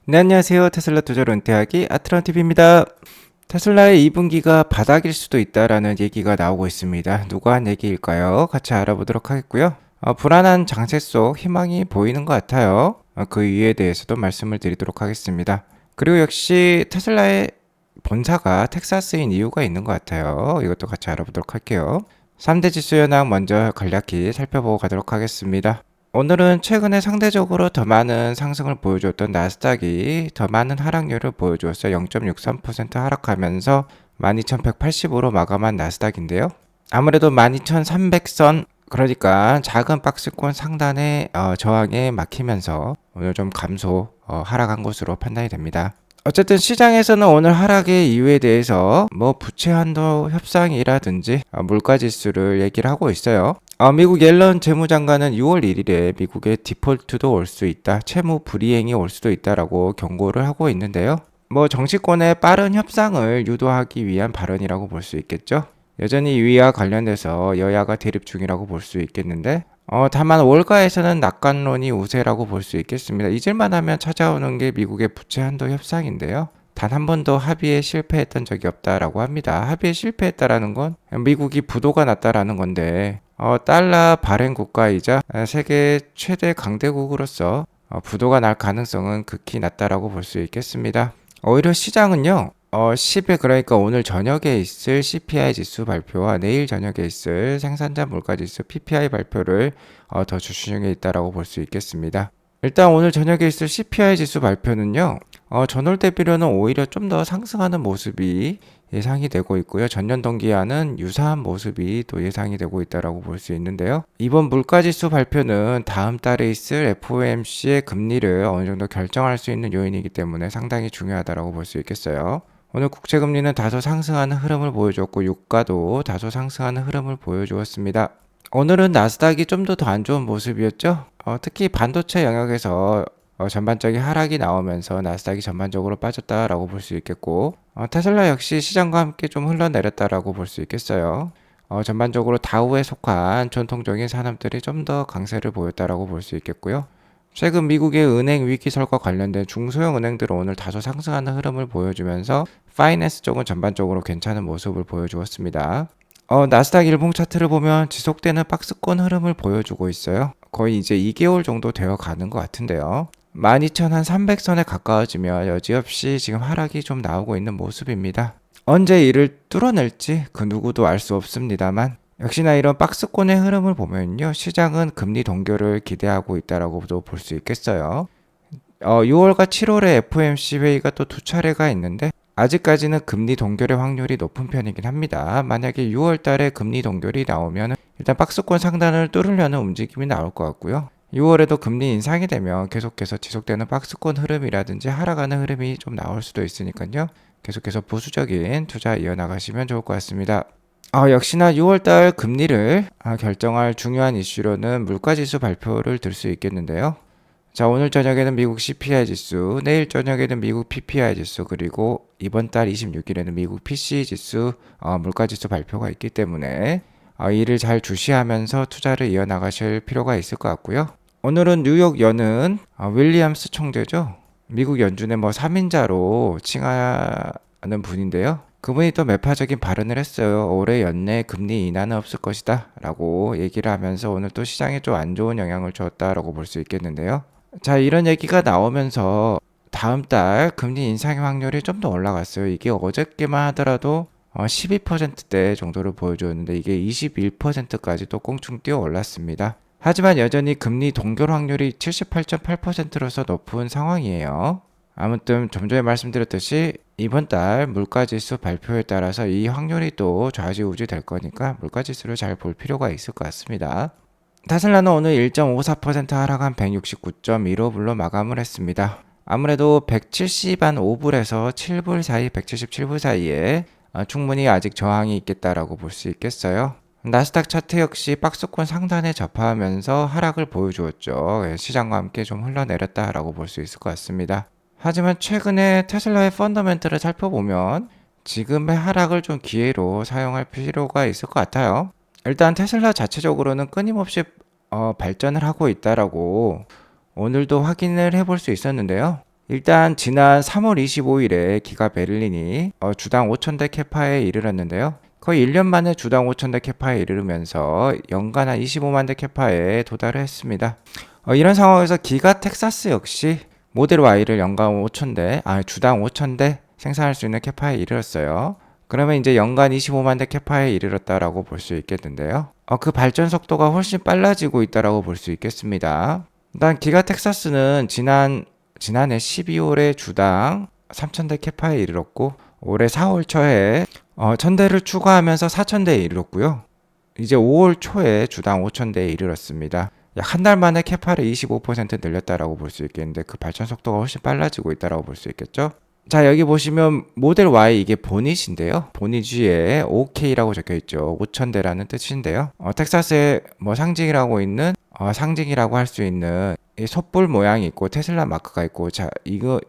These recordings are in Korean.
네, 안녕하세요. 테슬라 투자로 은퇴하기 아트론TV입니다. 테슬라의 2분기가 바닥일 수도 있다라는 얘기가 나오고 있습니다. 누가 한 얘기일까요? 같이 알아보도록 하겠고요. 불안한 장세 속 희망이 보이는 것 같아요. 그 이유에 대해서도 말씀을 드리도록 하겠습니다. 그리고 역시 테슬라의 본사가 텍사스인 이유가 있는 것 같아요. 이것도 같이 알아보도록 할게요. 3대 지수 현황 먼저 간략히 살펴보고 가도록 하겠습니다. 오늘은 최근에 상대적으로 더 많은 상승을 보여줬던 나스닥이 더 많은 하락률을 보여주었어요. 0.63% 하락하면서 12,180으로 마감한 나스닥인데요. 아무래도 12,300선, 그러니까 작은 박스권 상단의 저항에 막히면서 오늘 좀 하락한 것으로 판단이 됩니다. 어쨌든 시장에서는 오늘 하락의 이유에 대해서 부채 한도 협상이라든지 물가 지수를 얘기를 하고 있어요. 미국 옐런 재무장관은 6월 1일에 미국의 디폴트도 올 수 있다, 채무 불이행이 올 수도 있다라고 경고를 하고 있는데요. 정치권의 빠른 협상을 유도하기 위한 발언이라고 볼 수 있겠죠. 여전히 위와 관련돼서 여야가 대립 중이라고 볼 수 있겠는데, 다만 월가에서는 낙관론이 우세라고 볼 수 있겠습니다. 잊을만 하면 찾아오는 게 미국의 부채 한도 협상인데요. 단 한 번도 합의에 실패했던 적이 없다라고 합니다. 합의에 실패했다라는 건 미국이 부도가 났다라는 건데, 달러 발행 국가이자 세계 최대 강대국으로서 부도가 날 가능성은 극히 낮다라고 볼 수 있겠습니다. 오히려 시장은요, 10일, 그러니까 오늘 저녁에 있을 CPI 지수 발표와 내일 저녁에 있을 생산자 물가 지수 PPI 발표를 더 주시중에 있다라고 볼 수 있겠습니다. 일단 오늘 저녁에 있을 CPI 지수 발표는요, 전월 대비로는 오히려 좀 더 상승하는 모습이 예상이 되고 있고요. 전년 동기와는 유사한 모습이 또 예상이 되고 있다라고 볼 수 있는데요. 이번 물가지수 발표는 다음 달에 있을 FOMC의 금리를 어느 정도 결정할 수 있는 요인이기 때문에 상당히 중요하다라고 볼 수 있겠어요. 오늘 국채금리는 다소 상승하는 흐름을 보여주었고 유가도 다소 상승하는 흐름을 보여주었습니다. 오늘은 나스닥이 좀 더 안 좋은 모습이었죠. 특히 반도체 영역에서 전반적인 하락이 나오면서 나스닥이 전반적으로 빠졌다라고 볼 수 있겠고, 테슬라 역시 시장과 함께 좀 흘러내렸다라고 볼 수 있겠어요. 전반적으로 다우에 속한 전통적인 산업들이 좀 더 강세를 보였다라고 볼 수 있겠고요. 최근 미국의 은행 위기설과 관련된 중소형 은행들은 오늘 다소 상승하는 흐름을 보여주면서 파이낸스 쪽은 전반적으로 괜찮은 모습을 보여주었습니다. 나스닥 일봉 차트를 보면 지속되는 박스권 흐름을 보여주고 있어요. 거의 이제 2개월 정도 되어 가는 것 같은데요. 12,300선에 가까워지며 여지없이 지금 하락이 좀 나오고 있는 모습입니다. 언제 이를 뚫어낼지 그 누구도 알 수 없습니다만, 역시나 이런 박스권의 흐름을 보면요, 시장은 금리 동결을 기대하고 있다라고도 볼 수 있겠어요. 6월과 7월에 FOMC 회의가 또 두 차례가 있는데 아직까지는 금리 동결의 확률이 높은 편이긴 합니다. 만약에 6월 달에 금리 동결이 나오면 일단 박스권 상단을 뚫으려는 움직임이 나올 것 같고요. 6월에도 금리 인상이 되면 계속해서 지속되는 박스권 흐름이라든지 하락하는 흐름이 좀 나올 수도 있으니까요. 계속해서 보수적인 투자 이어나가시면 좋을 것 같습니다. 역시나 6월달 금리를 결정할 중요한 이슈로는 물가지수 발표를 들 수 있겠는데요. 자, 오늘 저녁에는 미국 CPI 지수, 내일 저녁에는 미국 PPI 지수, 그리고 이번 달 26일에는 미국 PCE 지수, 물가지수 발표가 있기 때문에 이를 잘 주시하면서 투자를 이어나가실 필요가 있을 것 같고요. 오늘은 뉴욕 연은 윌리엄스 총재죠. 미국 연준의 3인자로 칭하는 분인데요. 그분이 또 매파적인 발언을 했어요. 올해 연내 금리 인하는 없을 것이다 라고 얘기를 하면서 오늘 또 시장에 좀 안 좋은 영향을 주었다라고 볼 수 있겠는데요. 자, 이런 얘기가 나오면서 다음 달 금리 인상의 확률이 좀 더 올라갔어요. 이게 어저께만 하더라도 12%대 정도를 보여주었는데 이게 21%까지 또 꽁충 뛰어 올랐습니다. 하지만 여전히 금리 동결 확률이 78.8%로서 높은 상황이에요. 아무튼 좀 전에 말씀드렸듯이 이번 달 물가지수 발표에 따라서 이 확률이 또 좌지우지 될 거니까 물가지수를 잘 볼 필요가 있을 것 같습니다. 테슬라는 오늘 1.54% 하락한 169.15불로 마감을 했습니다. 아무래도 170.5불에서 7불 사이, 177불 사이에 충분히 아직 저항이 있겠다라고 볼 수 있겠어요. 나스닥 차트 역시 박스권 상단에 접하면서 하락을 보여주었죠. 시장과 함께 좀 흘러내렸다라고 볼 수 있을 것 같습니다. 하지만 최근에 테슬라의 펀더멘트를 살펴보면 지금의 하락을 좀 기회로 사용할 필요가 있을 것 같아요. 일단 테슬라 자체적으로는 끊임없이 발전을 하고 있다라고 오늘도 확인을 해볼 수 있었는데요. 일단 지난 3월 25일에 기가 베를린이 주당 5,000대 캐파에 이르렀는데요. 거의 1년 만에 주당 5,000대 캐파에 이르르면서 연간 한 25만 대 캐파에 도달을 했습니다. 이런 상황에서 기가 텍사스 역시 모델 Y를 연간 5,000대, 주당 5,000대 생산할 수 있는 캐파에 이르렀어요. 그러면 이제 연간 25만 대 캐파에 이르렀다라고 볼 수 있겠는데요. 그 발전 속도가 훨씬 빨라지고 있다라고 볼 수 있겠습니다. 일단 기가 텍사스는 지난해 12월에 주당 3,000대 캐파에 이르렀고 올해 4월 초에 1,000대를 추가하면서 4,000대에 이르렀고요. 이제 5월 초에 주당 5,000대에 이르렀습니다. 약 한 달 만에 캐파를 25% 늘렸다라고 볼 수 있겠는데 그 발전 속도가 훨씬 빨라지고 있다라고 볼 수 있겠죠. 자, 여기 보시면 모델 Y 이게 보닛인데요. 보닛 위에 OK라고 적혀 있죠. 5,000대라는 뜻인데요. 텍사스의 뭐 상징이라고 할 수 있는 이 촛불 모양이 있고 테슬라 마크가 있고, 자, 이거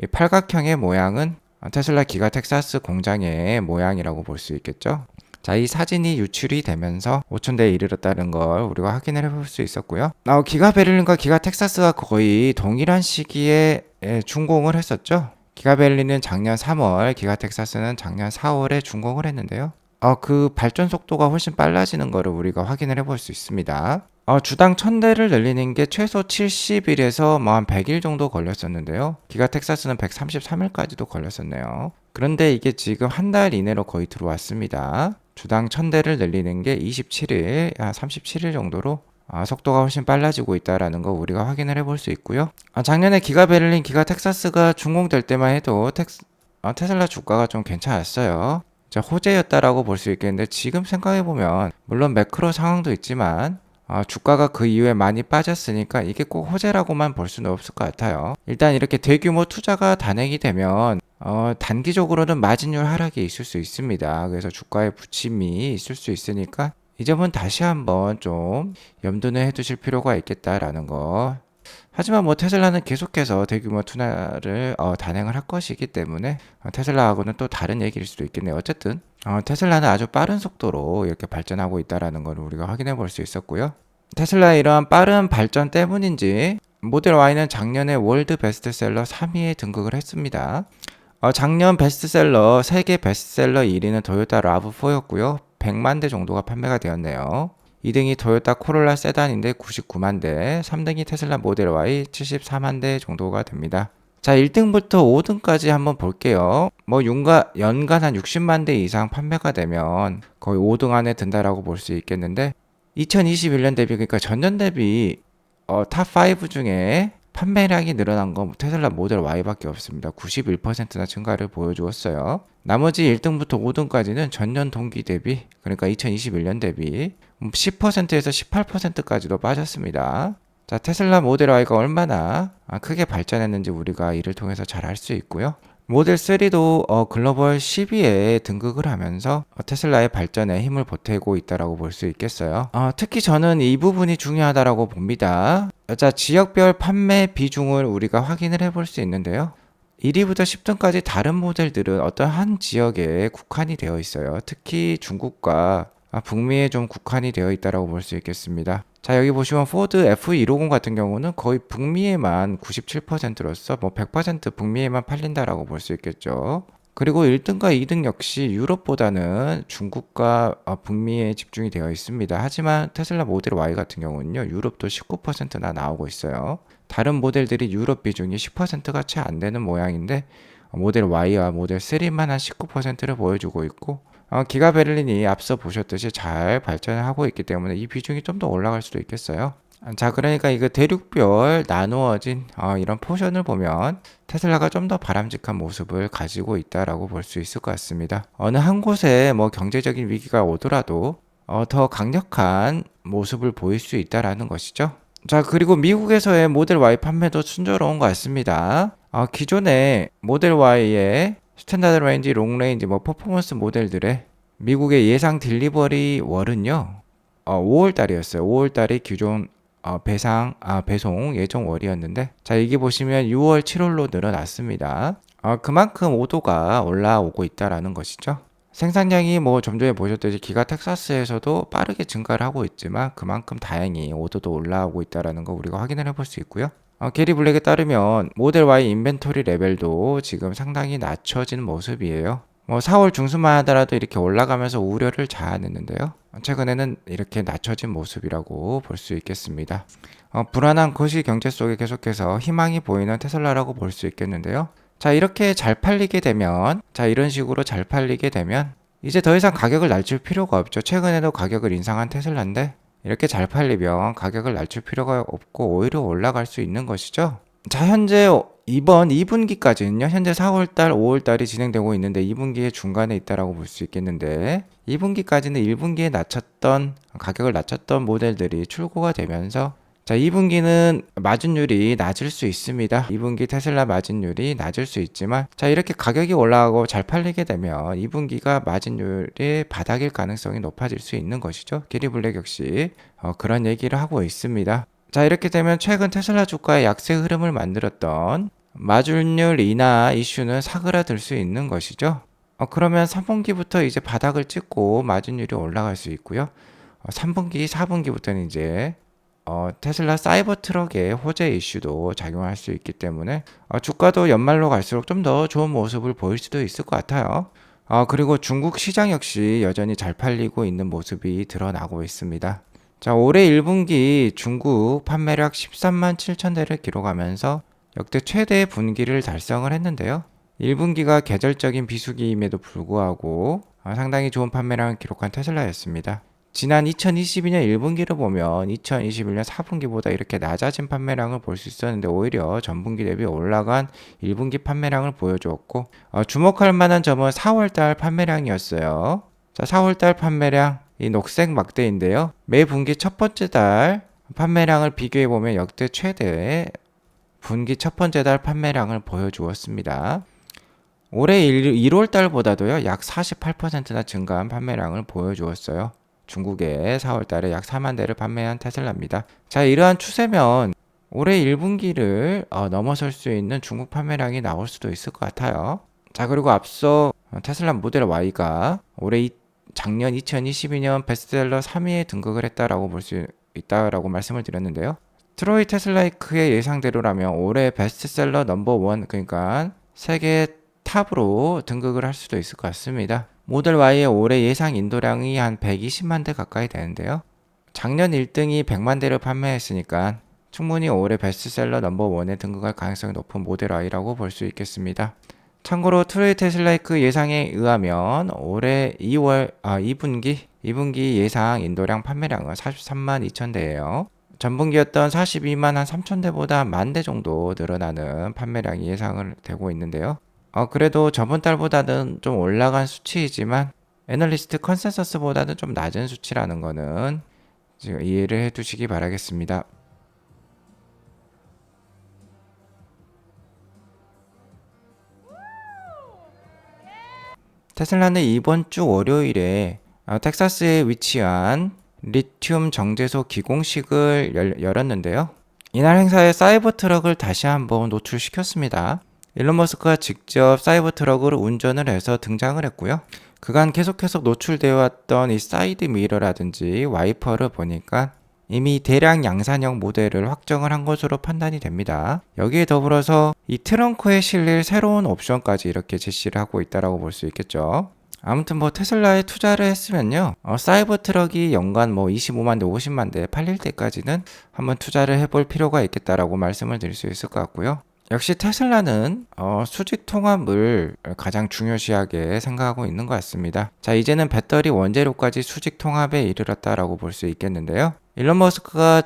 이 팔각형의 모양은 테슬라 기가 텍사스 공장의 모양이라고 볼 수 있겠죠. 자, 이 사진이 유출이 되면서 5,000대에 이르렀다는 걸 우리가 확인을 해볼 수 있었고요. 기가 베를린과 기가 텍사스가 거의 동일한 시기에 준공을 했었죠. 기가 베를린은 작년 3월, 기가 텍사스는 작년 4월에 준공을 했는데요. 그 발전 속도가 훨씬 빨라지는 것을 우리가 확인을 해볼 수 있습니다. 주당 1,000대를 늘리는 게 최소 70일에서 뭐 한 100일 정도 걸렸었는데요. 기가 텍사스는 133일까지도 걸렸었네요. 그런데 이게 지금 한 달 이내로 거의 들어왔습니다. 주당 1,000대를 늘리는 게 27일, 37일 정도로 속도가 훨씬 빨라지고 있다라는 거 우리가 확인을 해볼 수 있고요. 작년에 기가 베를린, 기가 텍사스가 준공될 때만 해도 테슬라 주가가 좀 괜찮았어요. 호재였다라고 볼 수 있겠는데 지금 생각해보면 물론 매크로 상황도 있지만 주가가 그 이후에 많이 빠졌으니까 이게 꼭 호재라고만 볼 수는 없을 것 같아요. 일단 이렇게 대규모 투자가 단행이 되면 단기적으로는 마진율 하락이 있을 수 있습니다. 그래서 주가에 부침이 있을 수 있으니까 이 점은 다시 한번 좀 염두는 해두실 필요가 있겠다라는 거. 하지만 뭐 테슬라는 계속해서 대규모 투자를 단행을 할 것이기 때문에 테슬라하고는 또 다른 얘기일 수도 있겠네요. 어쨌든 테슬라는 아주 빠른 속도로 이렇게 발전하고 있다라는 걸 우리가 확인해 볼 수 있었고요. 테슬라의 이러한 빠른 발전 때문인지 모델 Y는 작년에 월드 베스트셀러 3위에 등극을 했습니다. 작년 베스트셀러, 세계 베스트셀러 1위는 토요타 RAV4였고요. 100만 대 정도가 판매가 되었네요. 2등이 토요타 코롤라 세단인데 99만 대, 3등이 테슬라 모델 Y 74만 대 정도가 됩니다. 자, 1등부터 5등까지 한번 볼게요. 뭐 연간 한 60만 대 이상 판매가 되면 거의 5등 안에 든다라고 볼 수 있겠는데 2021년 대비, 그러니까 전년 대비 탑5 중에 판매량이 늘어난 건 테슬라 모델 Y밖에 없습니다. 91%나 증가를 보여주었어요. 나머지 1등부터 5등까지는 전년 동기 대비, 그러니까 2021년 대비 10%에서 18%까지도 빠졌습니다. 자, 테슬라 모델 Y가 얼마나 크게 발전했는지 우리가 이를 통해서 잘 알 수 있고요. 모델 3도 글로벌 10위에 등극을 하면서 테슬라의 발전에 힘을 보태고 있다라고 볼 수 있겠어요. 특히 저는 이 부분이 중요하다라고 봅니다. 자, 지역별 판매 비중을 우리가 확인을 해볼 수 있는데요. 1위부터 10등까지 다른 모델들은 어떤 한 지역에 국한이 되어 있어요. 특히 중국과 북미에 좀 국한이 되어 있다라고 볼 수 있겠습니다. 자, 여기 보시면 포드 F150 같은 경우는 거의 북미에만 97%로서 뭐 100% 북미에만 팔린다라고 볼 수 있겠죠. 그리고 1등과 2등 역시 유럽보다는 중국과 북미에 집중이 되어 있습니다. 하지만 테슬라 모델 Y 같은 경우는요, 유럽도 19%나 나오고 있어요. 다른 모델들이 유럽 비중이 10%가 채 안 되는 모양인데 모델 Y와 모델 3만 한 19%를 보여주고 있고, 기가 베를린이 앞서 보셨듯이 잘 발전을 하고 있기 때문에 이 비중이 좀 더 올라갈 수도 있겠어요. 자, 그러니까 이거 대륙별 나누어진 이런 포션을 보면 테슬라가 좀 더 바람직한 모습을 가지고 있다라고 볼 수 있을 것 같습니다. 어느 한 곳에 뭐 경제적인 위기가 오더라도 더 강력한 모습을 보일 수 있다라는 것이죠. 자, 그리고 미국에서의 모델 Y 판매도 순조로운 것 같습니다. 기존의 모델 Y의 스탠다드 레인지, 롱 레인지, 뭐 퍼포먼스 모델들의 미국의 예상 딜리버리 월은요, 5월 달이었어요. 5월 달이 기존 배송 예정 월이었는데, 자, 여기 보시면 6월, 7월로 늘어났습니다. 그만큼 오도가 올라오고 있다라는 것이죠. 생산량이 뭐 좀 전에 보셨듯이 기가 텍사스에서도 빠르게 증가를 하고 있지만 그만큼 다행히 오도도 올라오고 있다라는 거 우리가 확인을 해볼 수 있고요. 게리 블랙에 따르면 모델 Y 인벤토리 레벨도 지금 상당히 낮춰진 모습이에요. 4월 중순만 하더라도 이렇게 올라가면서 우려를 자아냈는데요. 최근에는 이렇게 낮춰진 모습이라고 볼 수 있겠습니다. 불안한 거시 경제 속에 계속해서 희망이 보이는 테슬라라고 볼 수 있겠는데요. 자, 이렇게 잘 팔리게 되면, 이런 식으로 잘 팔리게 되면 이제 더 이상 가격을 낮출 필요가 없죠. 최근에도 가격을 인상한 테슬라인데 이렇게 잘 팔리면 가격을 낮출 필요가 없고 오히려 올라갈 수 있는 것이죠. 자, 현재 이번 2분기까지는요. 현재 4월달, 5월달이 진행되고 있는데 2분기의 중간에 있다라고 볼 수 있겠는데 2분기까지는 1분기에 가격을 낮췄던 모델들이 출고가 되면서 자, 2분기는 마진율이 낮을 수 있습니다. 2분기 테슬라 마진율이 낮을 수 있지만 자, 이렇게 가격이 올라가고 잘 팔리게 되면 2분기가 마진율의 바닥일 가능성이 높아질 수 있는 것이죠. 게리 블랙 역시 그런 얘기를 하고 있습니다. 자, 이렇게 되면 최근 테슬라 주가의 약세 흐름을 만들었던 마진율 인하 이슈는 사그라들 수 있는 것이죠. 그러면 3분기부터 이제 바닥을 찍고 마진율이 올라갈 수 있고요. 3분기, 4분기부터는 이제 테슬라 사이버 트럭의 호재 이슈도 작용할 수 있기 때문에 주가도 연말로 갈수록 좀 더 좋은 모습을 보일 수도 있을 것 같아요. 그리고 중국 시장 역시 여전히 잘 팔리고 있는 모습이 드러나고 있습니다. 자, 올해 1분기 중국 판매량 13만 7천 대를 기록하면서 역대 최대 분기를 달성을 했는데요. 1분기가 계절적인 비수기임에도 불구하고 상당히 좋은 판매량을 기록한 테슬라였습니다. 지난 2022년 1분기를 보면 2021년 4분기보다 이렇게 낮아진 판매량을 볼 수 있었는데 오히려 전분기 대비 올라간 1분기 판매량을 보여주었고 주목할 만한 점은 4월달 판매량이었어요. 자, 4월달 판매량 이 녹색 막대인데요. 매 분기 첫 번째 달 판매량을 비교해 보면 역대 최대 분기 첫 번째 달 판매량을 보여주었습니다. 올해 1월 달보다도요 약 48%나 증가한 판매량을 보여주었어요. 중국에 4월 달에 약 4만 대를 판매한 테슬라입니다. 자, 이러한 추세면 올해 1분기를 넘어설 수 있는 중국 판매량이 나올 수도 있을 것 같아요. 자, 그리고 앞서 테슬라 모델 Y가 작년 2022년 베스트셀러 3위에 등극을 했다라고 볼 수 있다라고 말씀을 드렸는데요. 트로이 테슬라이크의 예상대로라면 올해 베스트셀러 넘버 1, 그러니까 세계 탑으로 등극을 할 수도 있을 것 같습니다. 모델 Y의 올해 예상 인도량이 한 120만 대 가까이 되는데요. 작년 1등이 100만 대를 판매했으니까 충분히 올해 베스트셀러 넘버 1에 등극할 가능성이 높은 모델 Y라고 볼 수 있겠습니다. 참고로 트로이 테슬라이크 예상에 의하면 올해 2분기 예상 인도량 판매량은 43만 2천 대예요. 전분기였던 42만 한 3천 대보다 1만 대 정도 늘어나는 판매량이 예상을 되고 있는데요. 그래도 저번 달보다는 좀 올라간 수치이지만 애널리스트 컨센서스보다는 좀 낮은 수치라는 거는 지금 이해를 해 두시기 바라겠습니다. 테슬라는 이번 주 월요일에 텍사스에 위치한 리튬 정제소 기공식을 열었는데요. 이날 행사에 사이버 트럭을 다시 한번 노출시켰습니다. 일론 머스크가 직접 사이버 트럭을 운전을 해서 등장을 했고요. 그간 계속해서 노출되어 왔던 이 사이드 미러라든지 와이퍼를 보니까 이미 대량 양산형 모델을 확정을 한 것으로 판단이 됩니다. 여기에 더불어서 이 트렁크에 실릴 새로운 옵션까지 이렇게 제시를 하고 있다고 볼 수 있겠죠. 아무튼 테슬라에 투자를 했으면요. 사이버 트럭이 연간 25만 대, 50만 대 팔릴 때까지는 한번 투자를 해볼 필요가 있겠다라고 말씀을 드릴 수 있을 것 같고요. 역시 테슬라는 수직 통합을 가장 중요시하게 생각하고 있는 것 같습니다. 자, 이제는 배터리 원재료까지 수직 통합에 이르렀다라고 볼 수 있겠는데요. 일론 머스크가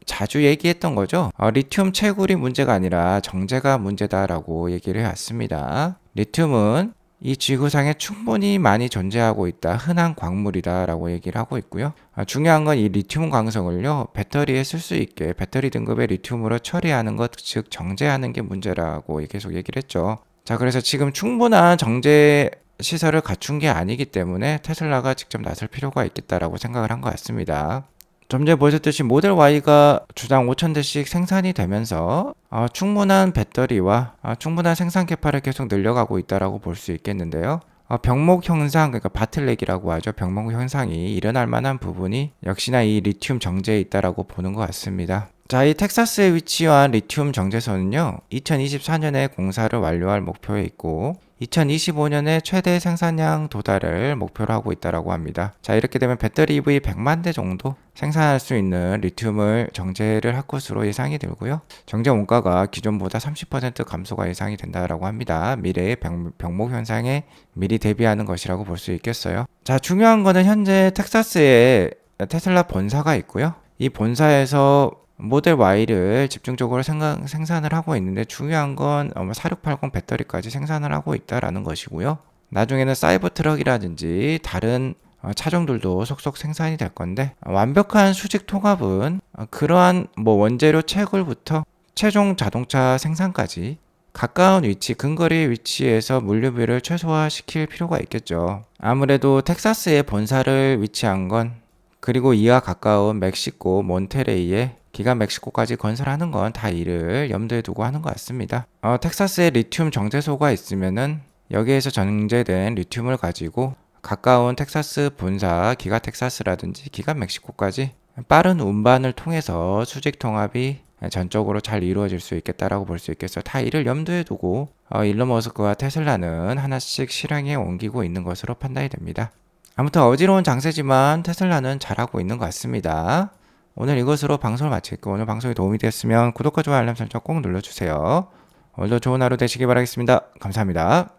자주 얘기했던 거죠. 리튬 채굴이 문제가 아니라 정제가 문제다라고 얘기를 해왔습니다. 리튬은 이 지구상에 충분히 많이 존재하고 있다. 흔한 광물이다 라고 얘기를 하고 있고요. 중요한 건 이 리튬 광석을요. 배터리에 쓸 수 있게 배터리 등급의 리튬으로 처리하는 것, 즉 정제하는 게 문제라고 계속 얘기를 했죠. 자, 그래서 지금 충분한 정제 시설을 갖춘 게 아니기 때문에 테슬라가 직접 나설 필요가 있겠다라고 생각을 한 것 같습니다. 좀 전에 보셨듯이 모델 Y가 주당 5,000대씩 생산이 되면서 충분한 배터리와 충분한 생산 캐파를 계속 늘려가고 있다라고 볼 수 있겠는데요. 병목 현상, 그러니까 바틀렉이라고 하죠. 병목 현상이 일어날 만한 부분이 역시나 이 리튬 정제에 있다라고 보는 것 같습니다. 자, 이 텍사스에 위치한 리튬 정제소는요, 2024년에 공사를 완료할 목표에 있고, 2025년에 최대 생산량 도달을 목표로 하고 있다고 합니다. 자, 이렇게 되면 배터리 EV 100만 대 정도 생산할 수 있는 리튬을 정제를 할 것으로 예상이 들고요. 정제 원가가 기존보다 30% 감소가 예상이 된다고 합니다. 미래의 병목 현상에 미리 대비하는 것이라고 볼 수 있겠어요. 자, 중요한 거는 현재 텍사스에 테슬라 본사가 있고요. 이 본사에서 모델 Y를 집중적으로 생산을 하고 있는데, 중요한 건 4680 배터리까지 생산을 하고 있다라는 것이고요. 나중에는 사이버 트럭이라든지 다른 차종들도 속속 생산이 될 건데, 완벽한 수직 통합은 그러한 원재료 채굴부터 최종 자동차 생산까지 가까운 위치, 근거리 위치에서 물류비를 최소화시킬 필요가 있겠죠. 아무래도 텍사스에 본사를 위치한 건, 그리고 이와 가까운 멕시코 몬테레이에 기가 멕시코까지 건설하는 건 다 이를 염두에 두고 하는 것 같습니다. 텍사스에 리튬 정제소가 있으면은 여기에서 정제된 리튬을 가지고 가까운 텍사스 본사 기가 텍사스라든지 기가 멕시코까지 빠른 운반을 통해서 수직 통합이 전적으로 잘 이루어질 수 있겠다라고 볼 수 있겠어요. 다 이를 염두에 두고 일론 머스크와 테슬라는 하나씩 실행에 옮기고 있는 것으로 판단이 됩니다. 아무튼 어지러운 장세지만 테슬라는 잘하고 있는 것 같습니다. 오늘 이것으로 방송을 마칠게요. 오늘 방송이 도움이 되었으면 구독과 좋아요 알람 설정 꼭 눌러주세요. 오늘도 좋은 하루 되시기 바라겠습니다. 감사합니다.